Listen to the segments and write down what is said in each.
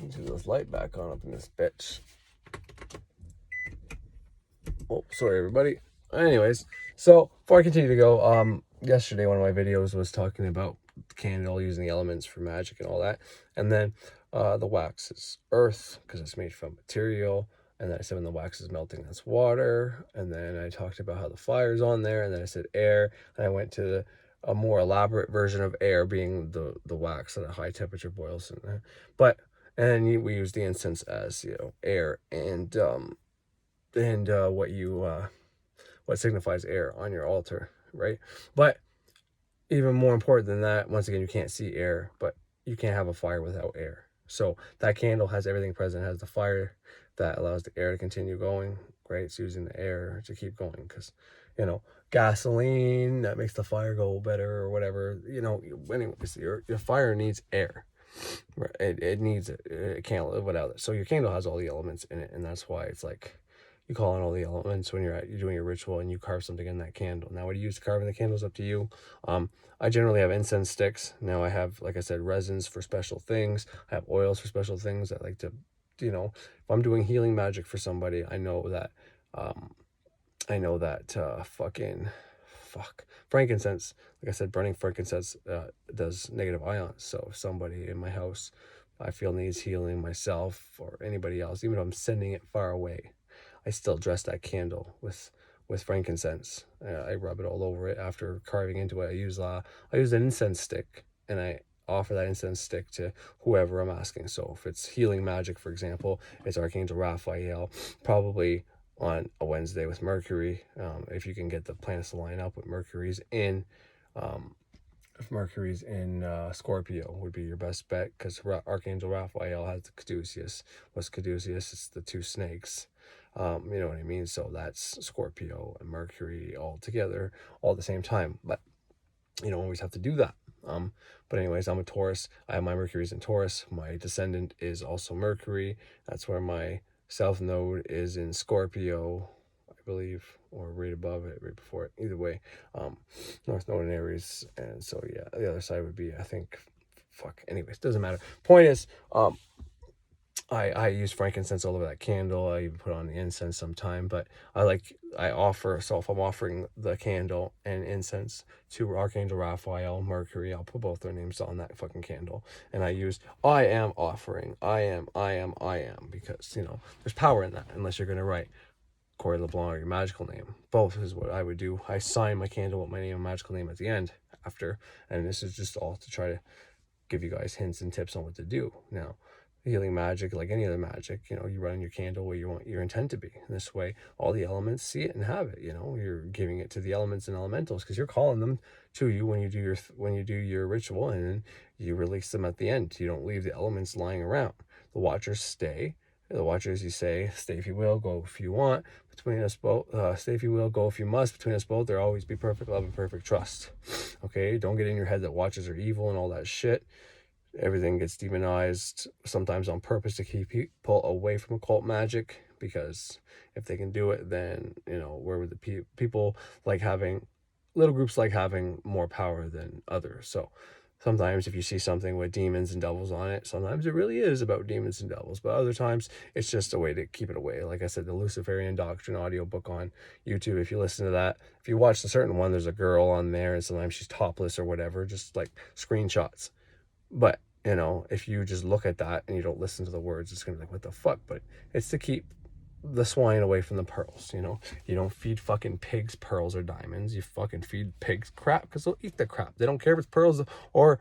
Do this light back on up in this bitch. Oh, sorry everybody. Anyways, so before I continue to go, yesterday one of my videos was talking about the candle using the elements for magic and all that, and then the wax is earth because it's made from material, and then I said when the wax is melting that's water, and then I talked about how the fire's on there, and then I said air, and I went to a more elaborate version of air being the wax at a high temperature boils, and we use the incense as air, and what signifies air on your altar, right? But even more important than that, once again, you can't see air, but you can't have a fire without air. So that candle has everything present. It has the fire that allows the air to continue going, right? It's using the air to keep going because, gasoline that makes the fire go better or whatever, anyways, your fire needs air. Right? It needs it. It can't live without it. So your candle has all the elements in it, and that's why it's like you call on all the elements when you're doing your ritual and you carve something in that candle. Now, what do you use to carve in the candle is up to you. I generally have incense sticks. Now I have, like I said, resins for special things. I have oils for special things. I like to, if I'm doing healing magic for somebody, I know that frankincense, like I said, burning frankincense does negative ions. So if somebody in my house I feel needs healing, myself or anybody else, even if I'm sending it far away, I still dress that candle with frankincense. I rub it all over it after carving into it. I use an incense stick, and I offer that incense stick to whoever I'm asking. So if it's healing magic, for example, it's Archangel Raphael, probably on a Wednesday with Mercury. If you can get the planets to line up with Mercury's in Scorpio would be your best bet, because Archangel Raphael has the Caduceus. What's Caduceus? It's the two snakes. You know what I mean? So that's Scorpio and Mercury all together, all at the same time. But you don't always have to do that. But anyways, I'm a Taurus. I have my Mercury's in Taurus. My descendant is also Mercury. That's where my south node is in Scorpio, I believe, or right above it, right before it. Either way, north node in Aries. And so yeah, the other side would be, I think, anyways, doesn't matter. Point is, I use frankincense all over that candle. I even put on the incense sometime, but so if I'm offering the candle and incense to Archangel Raphael, Mercury, I'll put both their names on that fucking candle. And I am offering, I am, because, there's power in that, unless you're going to write Corey LeBlanc or your magical name. Both is what I would do. I sign my candle with my name and magical name at the end after, and this is just all to try to give you guys hints and tips on what to do. Now, healing magic, like any other magic, you run your candle where you want your intent to be. And this way, all the elements see it and have it. You're giving it to the elements and elementals because you're calling them to you when you do your ritual, and then you release them at the end. You don't leave the elements lying around. The watchers stay. The watchers, you say, stay if you will, go if you want. Between us both, stay if you will, go if you must. Between us both, there always be perfect love and perfect trust. Okay, don't get in your head that watchers are evil and all that shit. Everything gets demonized, sometimes on purpose, to keep people away from occult magic, because if they can do it, then, where would the people little groups like having more power than others. So sometimes if you see something with demons and devils on it, sometimes it really is about demons and devils, but other times it's just a way to keep it away. Like I said, the Luciferian Doctrine audiobook on YouTube, if you listen to that, if you watch a certain one, there's a girl on there, and sometimes she's topless or whatever, just like screenshots. But, if you just look at that and you don't listen to the words, it's going to be like, what the fuck? But it's to keep the swine away from the pearls, You don't feed fucking pigs pearls or diamonds. You fucking feed pigs crap, because they'll eat the crap. They don't care if it's pearls or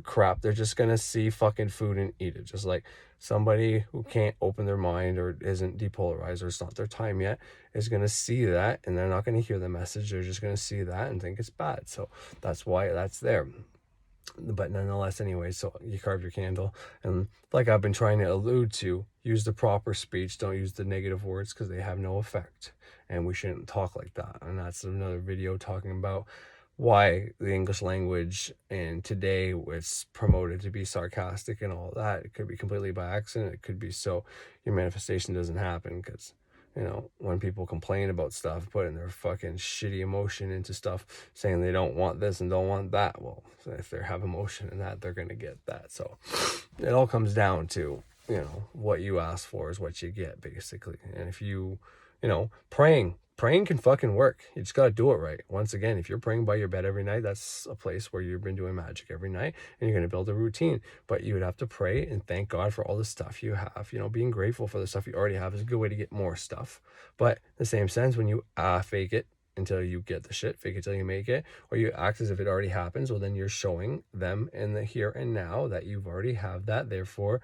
crap. They're just going to see fucking food and eat it. Just like somebody who can't open their mind or isn't depolarized, or it's not their time yet, is going to see that, and they're not going to hear the message. They're just going to see that and think it's bad. So that's why that's there. But nonetheless, anyway, so you carve your candle, and like I've been trying to allude to, use the proper speech. Don't use the negative words, because they have no effect, and we shouldn't talk like that. And that's another video talking about why the English language and today it's promoted to be sarcastic and all that. It could be completely by accident. It could be so your manifestation doesn't happen, because when people complain about stuff, putting their fucking shitty emotion into stuff, saying they don't want this and don't want that. Well, if they have emotion in that, they're going to get that. So it all comes down to you know, what you ask for is what you get, basically. And if you, you know, praying can fucking work. You just gotta do it right. Once again, if you're praying by your bed every night, that's a place where you've been doing magic every night, and you're gonna build a routine. But you would have to pray and thank God for all the stuff you have. You know, being grateful for the stuff you already have is a good way to get more stuff. But in the same sense, when you fake it until you get the shit, fake it till you make it, or you act as if it already happens, well, then you're showing them in the here and now that you've already have that, therefore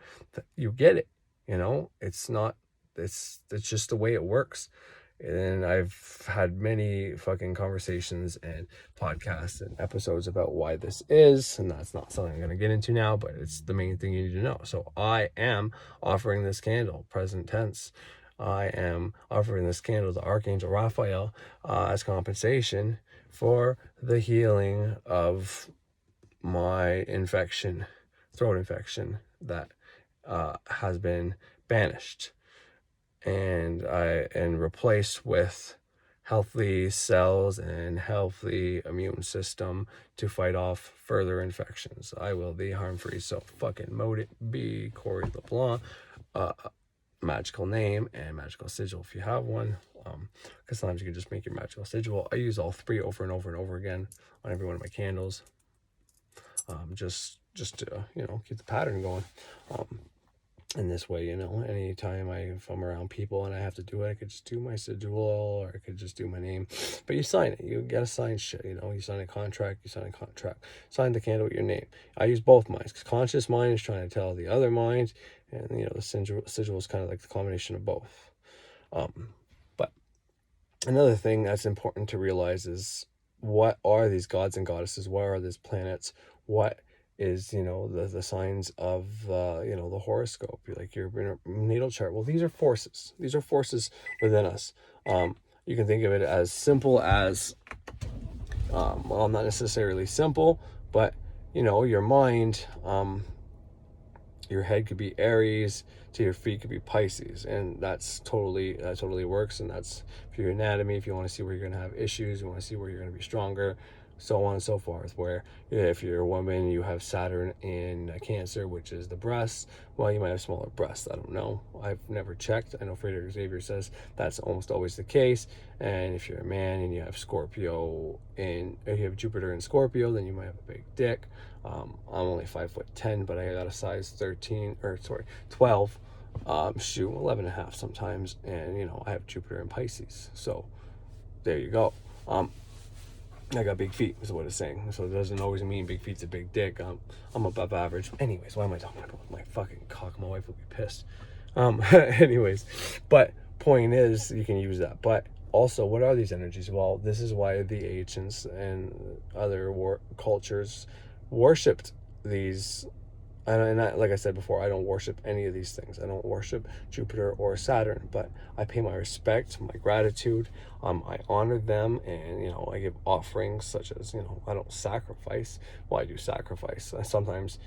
you get it. You know, it's not, it's just the way it works. And I've had many fucking conversations and podcasts and episodes about why this is, and that's not something I'm going to get into now, but it's the main thing you need to know. So I am offering this candle, present tense. I am offering this candle to Archangel Raphael as compensation for the healing of my infection, throat infection that has been banished and replaced with healthy cells and healthy immune system to fight off further infections. I will be harm-free, so fucking mode it be Corey LeBlanc. Magical name and magical sigil if you have one, because sometimes you can just make your magical sigil. I use all three over and over and over again on every one of my candles, just to, you know, keep the pattern going. And this way, you know, anytime if I'm around people and I have to do it, I could just do my sigil, or I could just do my name. But you sign it. You gotta sign shit, you know. You sign a contract, sign the candle with your name. I use both minds, because conscious mind is trying to tell the other mind, and, you know, the sigil is kind of like the combination of both. But another thing that's important to realize is, what are these gods and goddesses? What are these planets? What is, you know, the signs of, you know, the horoscope, like your natal chart? Well, these are forces. These are forces within us. You can think of it as simple as, well, not necessarily simple, but, you know, your mind, your head could be Aries, to your feet could be Pisces, and that totally works. And that's for your anatomy. If you want to see where you're going to have issues, you want to see where you're going to be stronger, so on and so forth. Where if you're a woman, you have Saturn in Cancer, which is the breasts, well, you might have smaller breasts. I don't know, I've never checked. I know Frederick Xavier says that's almost always the case. And if you're a man and you have Scorpio, and if you have Jupiter in Scorpio, then you might have a big dick. I'm only 5'10", but I got a size 12, 11 and a half sometimes. And, you know, I have Jupiter in Pisces, so there you go. I got big feet is what it's saying. So it doesn't always mean big feet's a big dick. I'm above average. Anyways, why am I talking about my fucking cock? My wife will be pissed. Anyways, but point is, you can use that. But also, what are these energies? Well, this is why the ancients and other cultures worshipped these. And like I said before, I don't worship any of these things. I don't worship Jupiter or Saturn, but I pay my respect, my gratitude. I honor them, and, you know, I give offerings such as, you know, I don't sacrifice. Well, I do sacrifice. Sometimes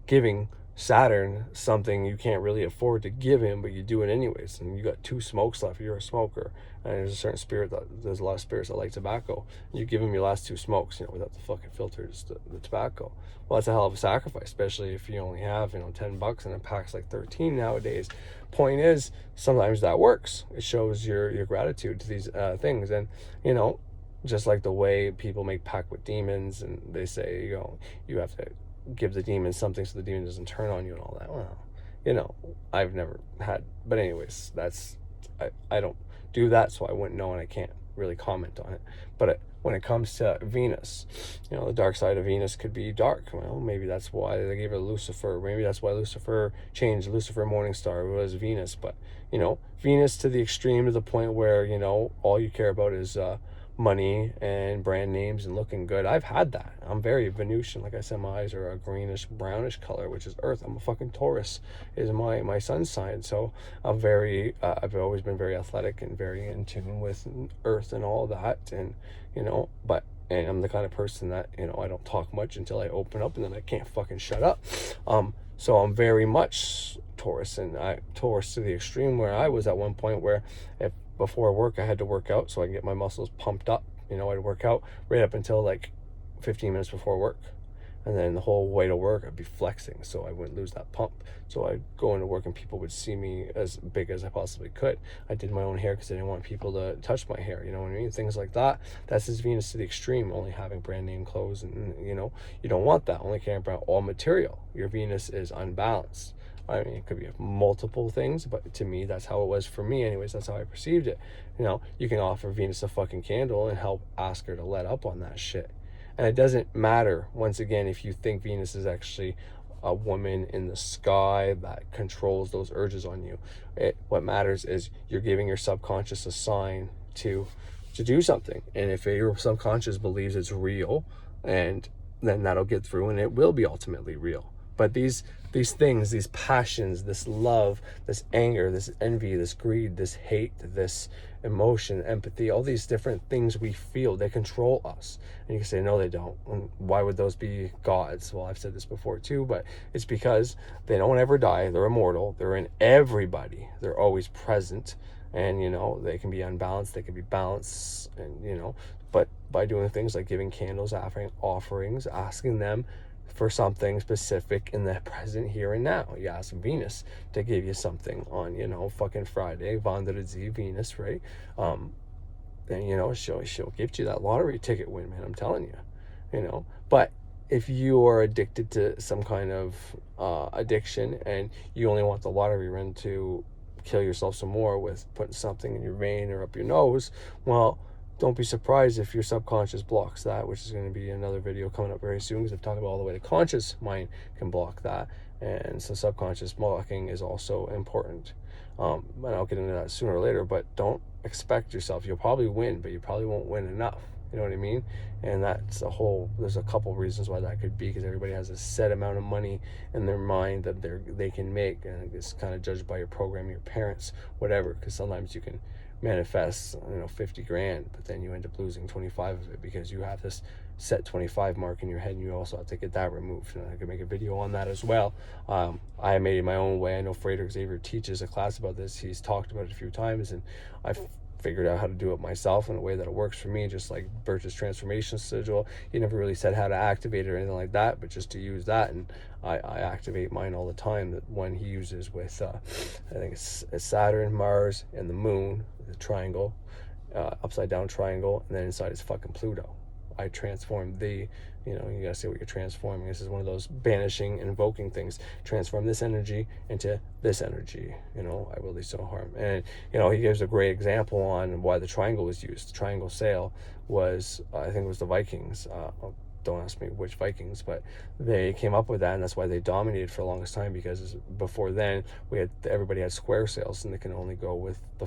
giving Saturn something you can't really afford to give him, but you do it anyways. And you got 2 smokes left. You're a smoker, and there's a certain spirit there's a lot of spirits that like tobacco. You give him your last 2 smokes, you know, without the fucking filters, the tobacco. Well, that's a hell of a sacrifice, especially if you only have, you know, $10 and it packs like 13 nowadays. Point is, sometimes that works. It shows your gratitude to these things. And, you know, just like the way people make pact with demons, and they say, you know, you have to give the demon something so the demon doesn't turn on you and all that. Well, you know, I've never had, but anyways, I don't do that, so I wouldn't know, and I can't really comment on it. But when it comes to Venus, you know, the dark side of Venus could be dark. Well, maybe that's why they gave her Lucifer. Maybe that's why Lucifer changed. Lucifer Morningstar was Venus. But, you know, Venus to the extreme, to the point where, you know, all you care about is money and brand names and looking good. I've had that. I'm very Venusian. Like I said, my eyes are a greenish brownish color, which is earth. I'm a fucking Taurus is my sun's sign. So I'm very I've always been very athletic and very in tune with earth and all that. And, you know, and I'm the kind of person that, you know, I don't talk much until I open up, and then I can't fucking shut up. So I'm very much Taurus, and Taurus to the extreme, where I was at one point where if before work I had to work out so I can get my muscles pumped up. You know, I'd work out right up until like 15 minutes before work. And then the whole way to work, I'd be flexing, so I wouldn't lose that pump. So I'd go into work and people would see me as big as I possibly could. I did my own hair because I didn't want people to touch my hair, you know what I mean? Things like that. That's his Venus to the extreme, only having brand name clothes, and you know, you don't want that. Only caring about all material. Your Venus is unbalanced. I mean, it could be multiple things, but to me, that's how it was for me anyways. That's how I perceived it. You know, you can offer Venus a fucking candle and help ask her to let up on that shit. And it doesn't matter, once again, if you think Venus is actually a woman in the sky that controls those urges on you. What matters is you're giving your subconscious a sign to do something. And if your subconscious believes it's real, and then that'll get through and it will be ultimately real. But these things, these passions, this love, this anger, this envy, this greed, this hate, this emotion, empathy, all these different things we feel, they control us. And you can say, no, they don't. And why would those be gods? Well, I've said this before too, but it's because they don't ever die. They're immortal. They're in everybody. They're always present. And, you know, they can be unbalanced. They can be balanced. And, you know, but by doing things like giving candles, offering offerings, asking them for something specific in the present here and now. You ask Venus to give you something on, you know, fucking Friday, Vendredi, Venus, right? And you know, she'll give you that lottery ticket win, man. I'm telling you, you know. But if you are addicted to some kind of addiction and you only want the lottery run to kill yourself some more with putting something in your vein or up your nose, well, don't be surprised if your subconscious blocks that, which is going to be another video coming up very soon, because I've talked about all the way the conscious mind can block that. And so subconscious blocking is also important. And I'll get into that sooner or later, but don't expect yourself. You'll probably win, but you probably won't win enough. You know what I mean? And that's there's a couple reasons why that could be, because everybody has a set amount of money in their mind that they can make, and it's kind of judged by your program, your parents, whatever, because sometimes you can manifest, you know, 50 grand, but then you end up losing 25 of it because you have this set 25 mark in your head, and you also have to get that removed. And I could make a video on that as well. I made it my own way. I know Frater Xavier teaches a class about this. He's talked about it a few times, and I've figured out how to do it myself in a way that it works for me, just like Birch's transformation sigil. He never really said how to activate it or anything like that, but just to use that. And I activate mine all the time. That one he uses with I think it's Saturn, Mars, and the moon, the triangle, upside down triangle, and then inside is fucking Pluto. I transform you gotta see what you're transforming. This is one of those banishing, invoking things. Transform this energy into this energy. You know, I will least no harm. And, you know, he gives a great example on why the triangle was used. The triangle sail was, I think it was the Vikings. Don't ask me which Vikings, but they came up with that, and that's why they dominated for the longest time, because before then everybody had square sails, and they can only go with the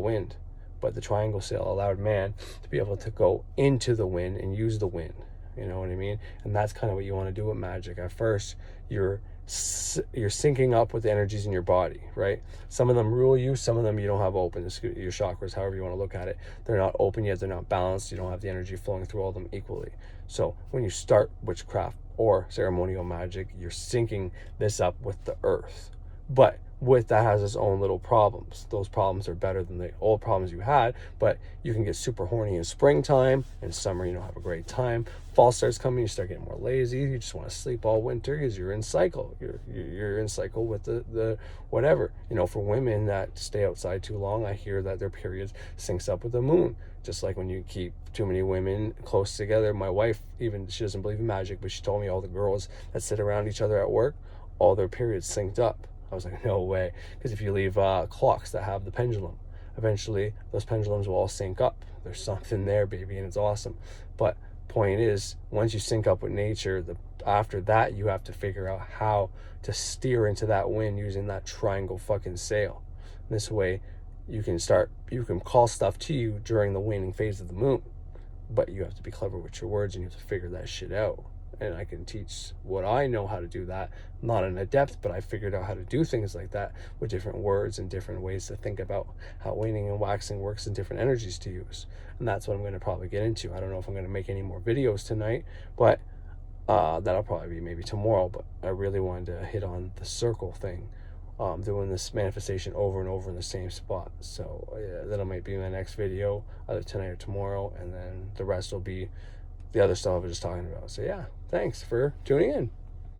wind. But the triangle sail allowed man to be able to go into the wind and use the wind. You know what I mean? And that's kind of what you want to do with magic. At first, you're syncing up with the energies in your body, right? Some of them rule you, some of them you don't have open. Your chakras, however you want to look at it, they're not open yet, they're not balanced. You don't have the energy flowing through all of them equally. So when you start witchcraft or ceremonial magic, you're syncing this up with the earth. But with that has its own little problems. Those problems are better than the old problems you had, but you can get super horny in springtime. In summer, you don't have a great time. Fall starts coming, you start getting more lazy. You just want to sleep all winter because you're in cycle. You're in cycle with the whatever. You know, for women that stay outside too long, I hear that their periods syncs up with the moon. Just like when you keep too many women close together. My wife, even, she doesn't believe in magic, but she told me all the girls that sit around each other at work, all their periods synced up. I was like, no way. Because if you leave clocks that have the pendulum, eventually those pendulums will all sync up. There's something there, baby, and it's awesome. But point is, once you sync up with nature, after that you have to figure out how to steer into that wind using that triangle fucking sail. This way you can call stuff to you during the waning phase of the moon. But you have to be clever with your words, and you have to figure that shit out. And I can teach what I know how to do that. I'm not an adept, but I figured out how to do things like that with different words and different ways to think about how waning and waxing works and different energies to use. And that's what I'm going to probably get into. I don't know if I'm going to make any more videos tonight, but that'll probably be maybe tomorrow. But I really wanted to hit on the circle thing, doing this manifestation over and over in the same spot. So yeah, that might be my next video, either tonight or tomorrow, and then the rest will be the other stuff I was just talking about. So yeah, thanks for tuning in.